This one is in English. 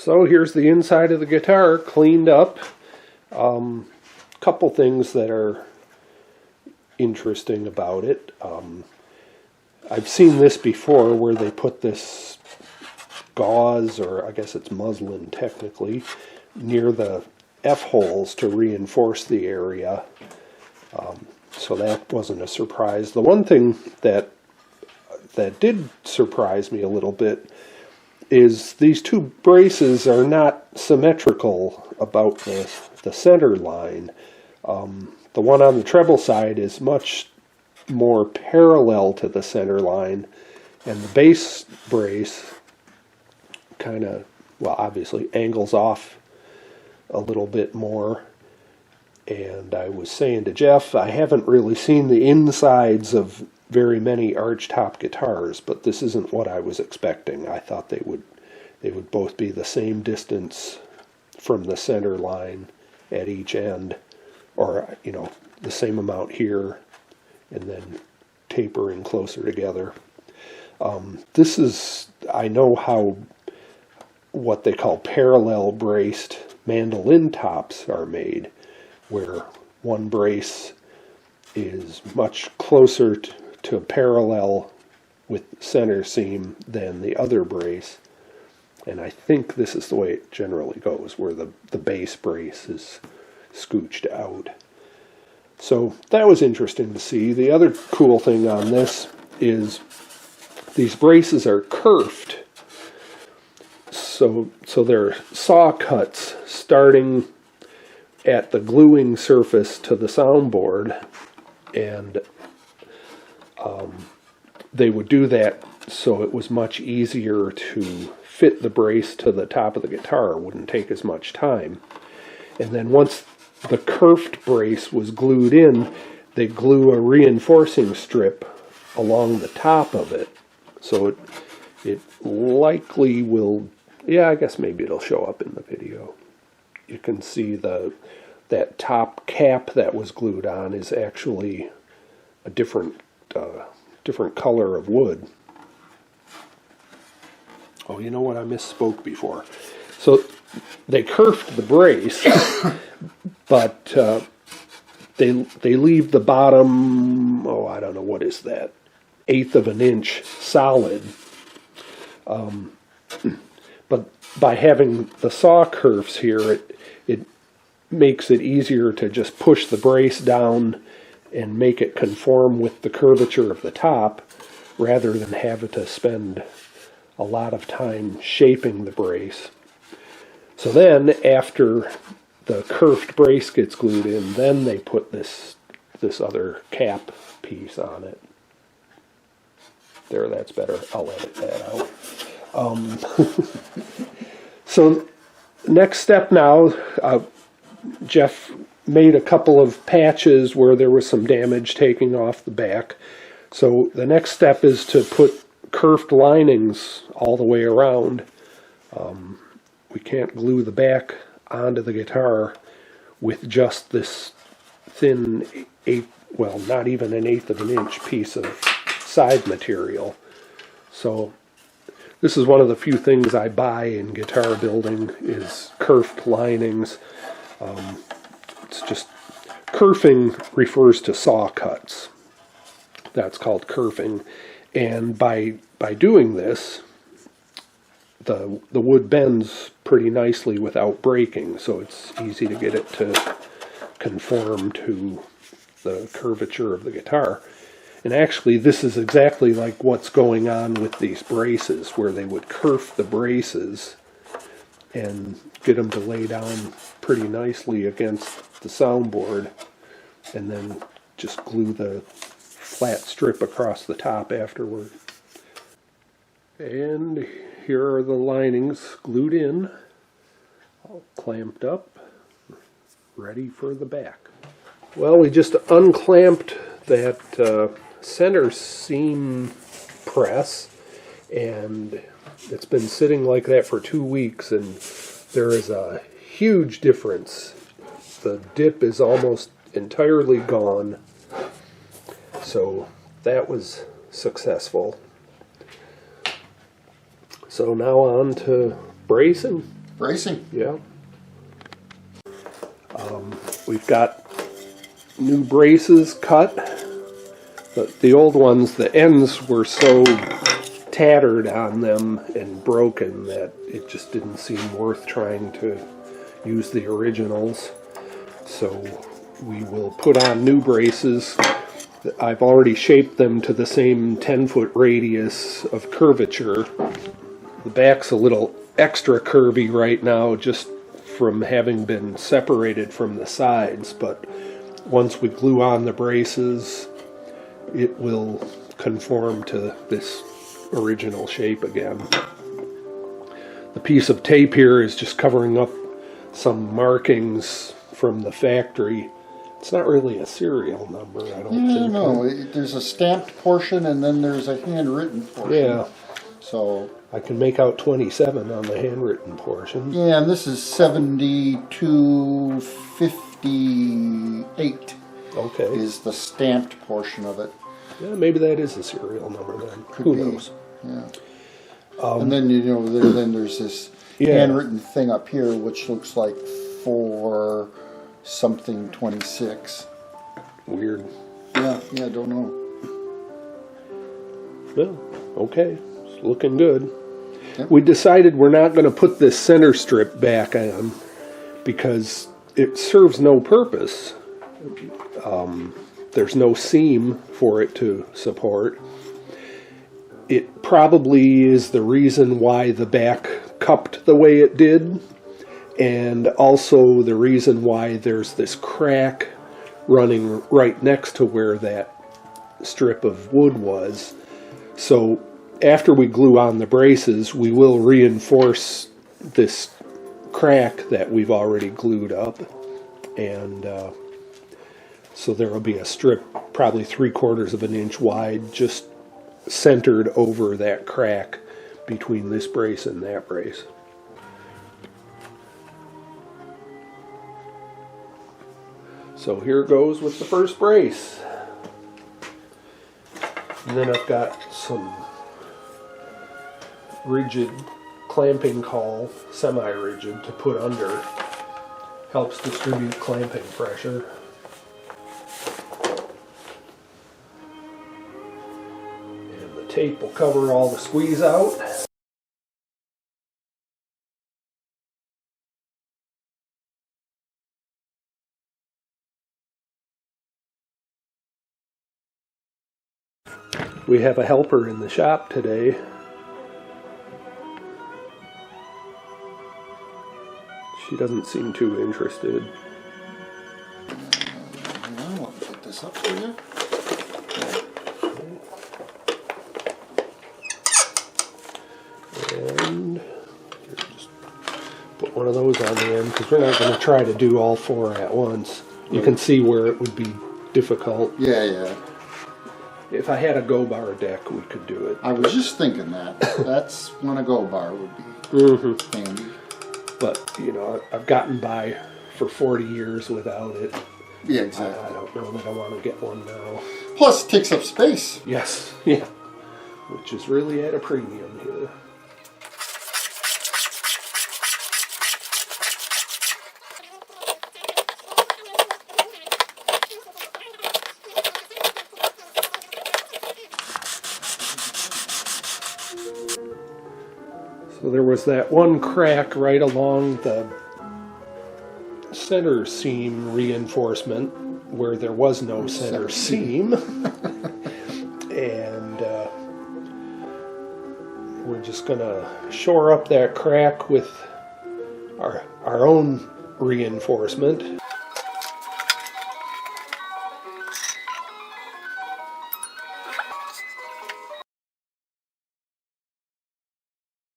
So here's the inside of the guitar cleaned up. Couple things that are interesting about it. I've seen this before where they put this gauze, or I guess it's muslin technically, near the F-holes to reinforce the area. So that wasn't a surprise. The one thing that did surprise me a little bit is these two braces are not symmetrical about the center line. The one on the treble side is much more parallel to the center line, and the bass brace kind of, well, obviously angles off a little bit more. And I was saying to Jeff, I haven't really seen the insides of very many archtop guitars, but this isn't what I was expecting. I thought they would both be the same distance from the center line at each end, or the same amount here, and then tapering closer together. This is, I know how what they call parallel braced mandolin tops are made, where one brace is much closer to parallel with center seam than the other brace. And I think this is the way it generally goes, where the bass brace is scooched out. So that was interesting to see. The other cool thing on this is these braces are kerfed. So they're saw cuts starting at the gluing surface to the soundboard, and they would do that so it was much easier to fit the brace to the top of the guitar. It wouldn't take as much time. And then once the kerfed brace was glued in, they glue a reinforcing strip along the top of it. So it likely will, yeah, I guess maybe it'll show up in the video. You can see that top cap that was glued on is actually a different color of wood. Oh, you know what? I misspoke before. So they kerfed the brace, but they leave the bottom, oh, I don't know, what is that, 1/8 of an inch solid. But by having the saw kerfs here, it makes it easier to just push the brace down and make it conform with the curvature of the top, rather than have to spend a lot of time shaping the brace. So then, after the kerfed brace gets glued in, then they put this other cap piece on it. There, that's better. I'll edit that out. So, next step now, Jeff made a couple of patches where there was some damage taking off the back. So the next step is to put kerfed linings all the way around. We can't glue the back onto the guitar with just this thin well, not even an 1/8 of an inch piece of side material. So this is one of the few things I buy in guitar building, is kerfed linings. It's just, kerfing refers to saw cuts. That's called kerfing. And by doing this, the wood bends pretty nicely without breaking, so it's easy to get it to conform to the curvature of the guitar. And actually, this is exactly like what's going on with these braces, where they would kerf the braces and get them to lay down pretty nicely against the soundboard, and then just glue the flat strip across the top afterward. And here are the linings glued in, all clamped up, ready for the back. Well, we just unclamped that center seam press, and it's been sitting like that for 2 weeks, and there is a huge difference. The dip is almost entirely gone, so that was successful. So now on to bracing. Bracing. Yeah. We've got new braces cut, but the old ones, the ends were so tattered on them and broken that it just didn't seem worth trying to use the originals. So we will put on new braces. I've already shaped them to the same 10-foot radius of curvature. The back's a little extra curvy right now just from having been separated from the sides, but once we glue on the braces, it will conform to this original shape again. The piece of tape here is just covering up some markings from the factory. It's not really a serial number, I don't think. No, there's a stamped portion and then there's a handwritten portion. Yeah. So I can make out 27 on the handwritten portion. yeah, and this is 7258. Okay. Is the stamped portion of it. Yeah, maybe that is a serial number then. Could Who be. knows? Yeah. And then then there's this handwritten thing up here which looks like 4 something 26. Weird. Yeah, I don't know. Well, okay. It's looking good. Yep. We decided we're not going to put this center strip back on because it serves no purpose. There's no seam for it to support. It probably is the reason why the back cupped the way it did, and also the reason why there's this crack running right next to where that strip of wood was. So after we glue on the braces, we will reinforce this crack that we've already glued up, and so there will be a strip probably 3/4 of an inch wide just centered over that crack between this brace and that brace. So here goes with the first brace. And then I've got some rigid clamping caul, semi-rigid, to put under. Helps distribute clamping pressure. And the tape will cover all the squeeze out. We have a helper in the shop today. She doesnn't seem too interested. I'll put this up for you. And just put one of those on the end because we're not going to try to do all 4 at once. You can see where it would be difficult. Yeah. If I had a go bar deck, we could do it. I was just thinking that. That's when a go bar would be handy. But, you know, I've gotten by for 40 years without it. Yeah, exactly. I don't know that I want to get one now. Plus, it takes up space. Yes, yeah. Which is really at a premium here. So there was that one crack right along the center seam reinforcement where there was no center seam. And we're just going to shore up that crack with our own reinforcement.